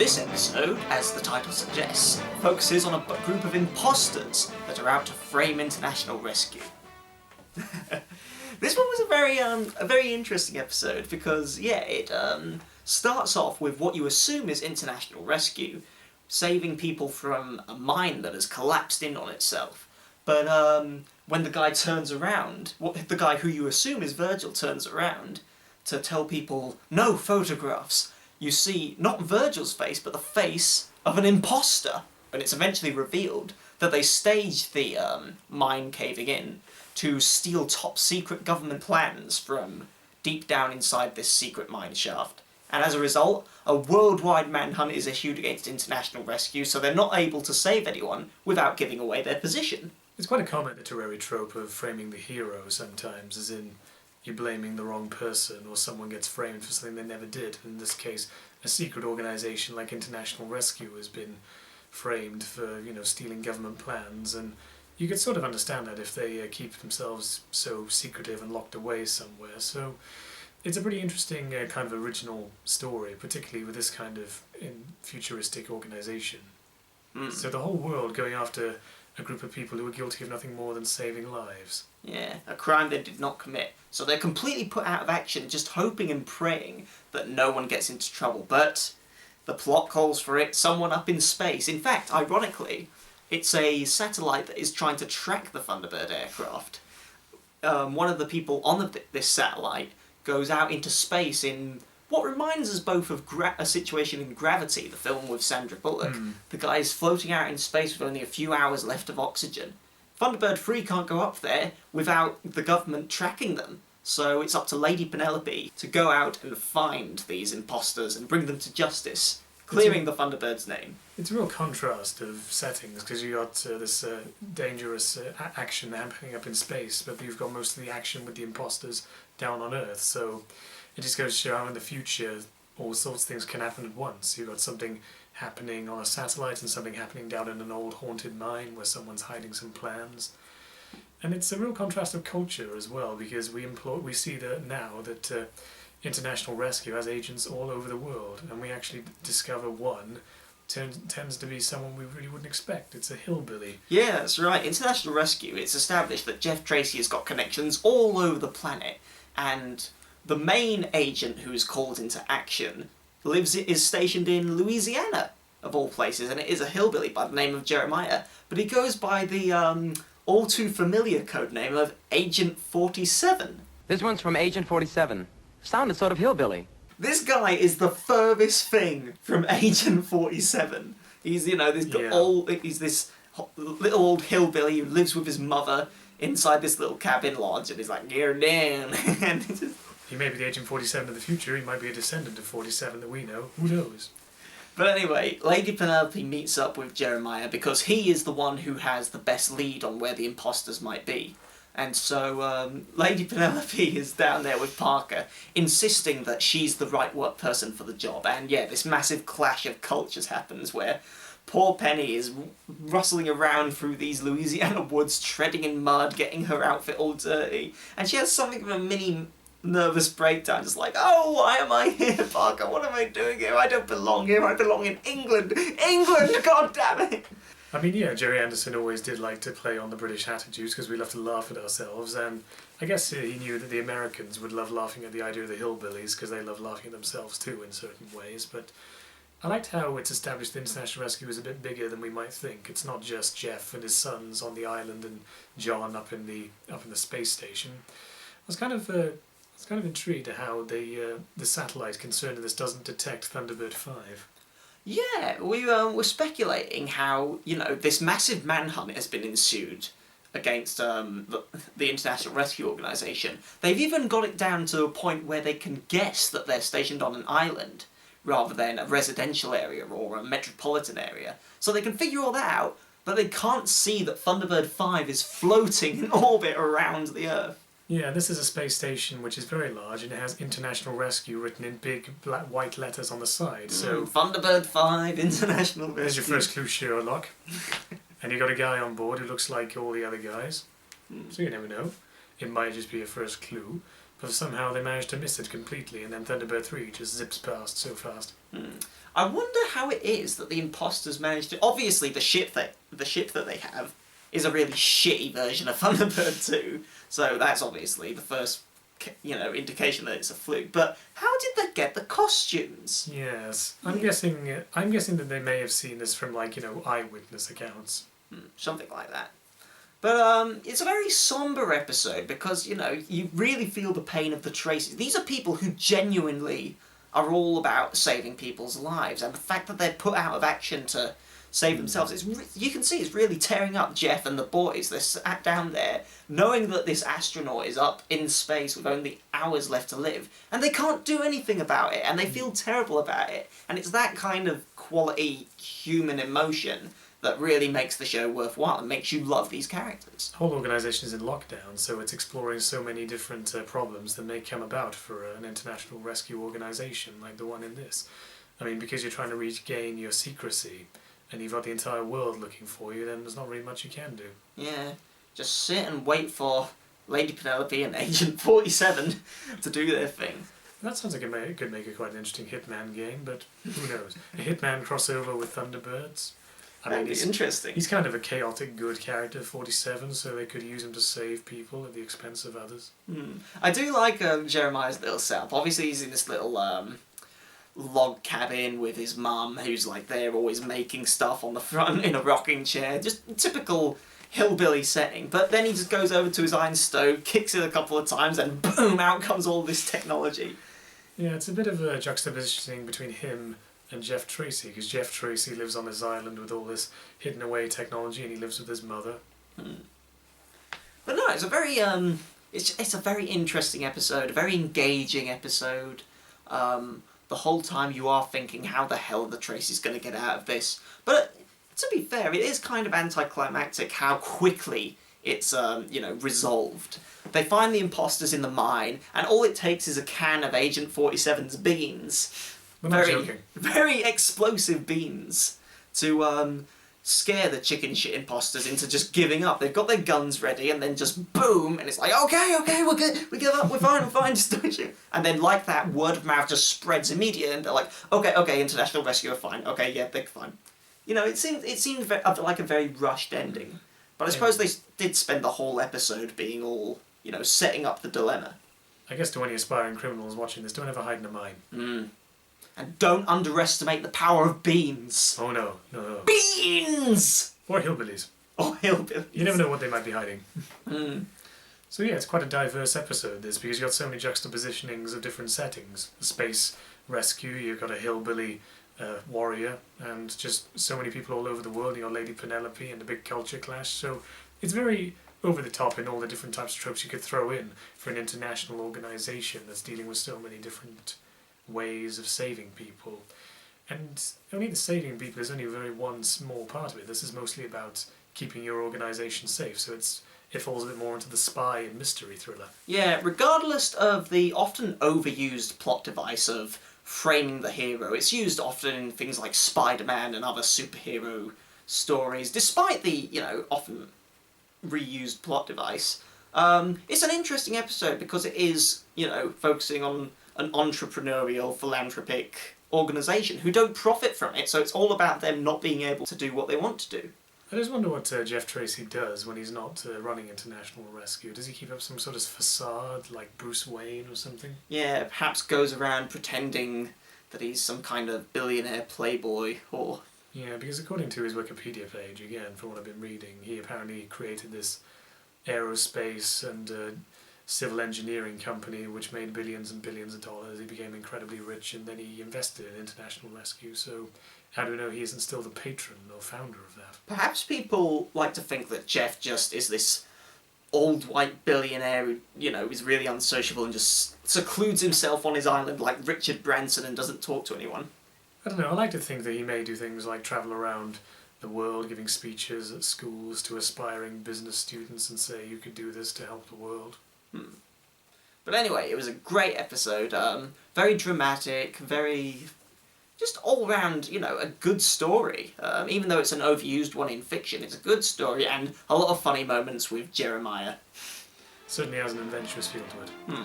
This episode, as the title suggests, focuses on a group of imposters that are out to frame international rescue. This one was a very interesting episode because, yeah, it starts off with what you assume is international rescue, saving people from a mine that has collapsed in on itself. But when the guy turns around, the guy who you assume is Virgil turns around to tell people, no photographs, you see not Virgil's face, but the face of an imposter. And it's eventually revealed that they staged the mine caving in to steal top-secret government plans from deep down inside this secret mine shaft. And as a result, a worldwide manhunt is issued against international rescue, so they're not able to save anyone without giving away their position. It's quite a common literary trope of framing the hero sometimes, as in you're blaming the wrong person or someone gets framed for something they never did. In this case, a secret organisation like International Rescue has been framed for, stealing government plans, and you could sort of understand that if they keep themselves so secretive and locked away somewhere. So it's a pretty interesting kind of original story, particularly with this kind of futuristic organisation. So the whole world going after a group of people who are guilty of nothing more than saving lives. Yeah, a crime they did not commit. So they're completely put out of action, just hoping and praying that no one gets into trouble. But the plot calls for it, someone up in space. In fact, ironically, it's a satellite that is trying to track the Thunderbird aircraft. One of the people on this satellite goes out into space in what reminds us both of a situation in Gravity, the film with Sandra Bullock. The guy is floating out in space with only a few hours left of oxygen. Thunderbird 3 can't go up there without the government tracking them. So it's up to Lady Penelope to go out and find these imposters and bring them to justice, clearing the Thunderbird's name. It's a real contrast of settings, because you got this dangerous action happening up in space, but you've got most of the action with the imposters down on Earth. So it just goes to show how in the future all sorts of things can happen at once. You've got something happening on a satellite and something happening down in an old haunted mine where someone's hiding some plans. And it's a real contrast of culture as well, because we see that now that International Rescue has agents all over the world, and we actually discover one tends to be someone we really wouldn't expect. It's a hillbilly. Yeah, that's right. International Rescue, it's established that Jeff Tracy has got connections all over the planet, and the main agent who's called into action is stationed in Louisiana, of all places, and it is a hillbilly by the name of Jeremiah, but he goes by the all too familiar codename of Agent 47. This one's from Agent 47. Sounded sort of hillbilly. This guy is the furthest thing from Agent 47. He's, he's this little old hillbilly who lives with his mother inside this little cabin lodge, and he's like, "You're down." And it's just... He may be the Agent 47 of the future, he might be a descendant of 47 that we know, who knows? But anyway, Lady Penelope meets up with Jeremiah because he is the one who has the best lead on where the imposters might be. And so Lady Penelope is down there with Parker, insisting that she's the right person for the job. And yeah, this massive clash of cultures happens where poor Penny is rustling around through these Louisiana woods, treading in mud, getting her outfit all dirty. And she has something of a mini nervous breakdown, just like, oh, why am I here, Parker? What am I doing here? I don't belong here. I belong in England. England, God damn it! I mean, yeah, Jerry Anderson always did like to play on the British attitudes because we love to laugh at ourselves, and I guess he knew that the Americans would love laughing at the idea of the hillbillies because they love laughing at themselves too in certain ways. But I liked how it's established the International Rescue is a bit bigger than we might think. It's not just Jeff and his sons on the island and John up in the space station. I was kind of intrigued at how the satellite concerned in this doesn't detect Thunderbird 5. Yeah, we were speculating how, this massive manhunt has been ensued against the International Rescue Organisation. They've even got it down to a point where they can guess that they're stationed on an island rather than a residential area or a metropolitan area. So they can figure all that out, but they can't see that Thunderbird 5 is floating in orbit around the Earth. Yeah, this is a space station which is very large, and it has International Rescue written in big black white letters on the side. So Thunderbird 5, International Rescue. There's your first clue, Sherlock. And you got a guy on board who looks like all the other guys. So you never know. It might just be a first clue. of somehow they managed to miss it completely, and then Thunderbird 3 just zips past so fast. I wonder how it is that the imposters managed to... Obviously, the ship that they have is a really shitty version of Thunderbird 2, so that's obviously the first, indication that it's a fluke. But how did they get the costumes? Yes, I'm guessing that they may have seen this from eyewitness accounts. Something like that. But it's a very somber episode because, you really feel the pain of the Tracies. These are people who genuinely are all about saving people's lives, and the fact that they're put out of action to save themselves, you can see it's really tearing up Jeff and the boys. They're sat down there knowing that this astronaut is up in space with only hours left to live, and they can't do anything about it, and they feel terrible about it. And it's that kind of quality human emotion that really makes the show worthwhile and makes you love these characters. The whole organisation is in lockdown, so it's exploring so many different problems that may come about for an international rescue organisation like the one in this. I mean, because you're trying to regain your secrecy, and you've got the entire world looking for you, then there's not really much you can do. Yeah, just sit and wait for Lady Penelope and Agent 47 to do their thing. That sounds like it could make quite an interesting Hitman game, but who knows? A Hitman crossover with Thunderbirds? That'd be interesting. He's kind of a chaotic good character, 47, so they could use him to save people at the expense of others. I do like Jeremiah's little setup. Obviously he's in this little log cabin with his mum, who's there always making stuff on the front in a rocking chair. Just typical hillbilly setting. But then he just goes over to his iron stove, kicks it a couple of times, and boom, out comes all this technology. Yeah, it's a bit of a juxtaposition between him and Jeff Tracy, because Jeff Tracy lives on this island with all this hidden away technology, and he lives with his mother. But no, it's a very it's a very interesting episode, a very engaging episode. The whole time you are thinking, how the hell are the Tracys going to get out of this? But to be fair, it is kind of anticlimactic how quickly it's resolved. They find the imposters in the mine, and all it takes is a can of Agent 47's beans. We're not joking. Very explosive beans to scare the chicken shit imposters into just giving up. They've got their guns ready, and then just boom, and it's like, okay, we're good, we give up, we're fine, just don't shoot. And then like that, word of mouth just spreads immediately, and they're like, okay, international rescue are fine, okay, yeah, they're fine. It seemed like a very rushed ending. But I suppose they did spend the whole episode being all, setting up the dilemma. I guess to any aspiring criminals watching this, don't ever hide in a mine. And don't underestimate the power of beans. Oh no. Beans! Or hillbillies. Or hillbillies. You never know what they might be hiding. So yeah, it's quite a diverse episode, this, because you've got so many juxtapositionings of different settings. A space rescue, you've got a hillbilly warrior, and just so many people all over the world. You've got Lady Penelope and a big culture clash. So it's very over the top in all the different types of tropes you could throw in for an international organisation that's dealing with so many different ways of saving people. And only the saving people is only one small part of it. This is mostly about keeping your organisation safe, so it falls a bit more into the spy and mystery thriller. Yeah, regardless of the often overused plot device of framing the hero, it's used often in things like Spider-Man and other superhero stories, despite the, often reused plot device. It's an interesting episode because it is, focusing on an entrepreneurial, philanthropic organisation who don't profit from it, so it's all about them not being able to do what they want to do. I just wonder what Jeff Tracy does when he's not running international rescue. Does he keep up some sort of facade, like Bruce Wayne or something? Yeah, perhaps goes around pretending that he's some kind of billionaire playboy, or... Yeah, because according to his Wikipedia page, again, from what I've been reading, he apparently created this aerospace and civil engineering company which made billions and billions of dollars. He became incredibly rich, and then he invested in international rescue. So how do we know he isn't still the patron or founder of that? Perhaps people like to think that Jeff just is this old white billionaire who, is really unsociable and just secludes himself on his island like Richard Branson and doesn't talk to anyone. I don't know, I like to think that he may do things like travel around the world giving speeches at schools to aspiring business students and say, you could do this to help the world. But anyway, it was a great episode, very dramatic, very... just all round, a good story. Even though it's an overused one in fiction, it's a good story and a lot of funny moments with Jeremiah. Certainly has an adventurous feel to it.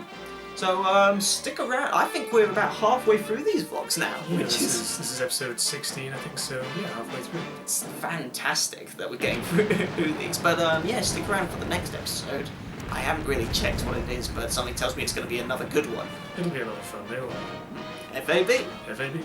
So stick around. I think we're about halfway through these vlogs now, Yeah, which this is episode 16, I think, so yeah, halfway through. it's fantastic that we're getting through these. But yeah, stick around for the next episode. I haven't really checked what it is, but something tells me it's going to be another good one. It'll be a lot of fun, they will. FAB. FAB.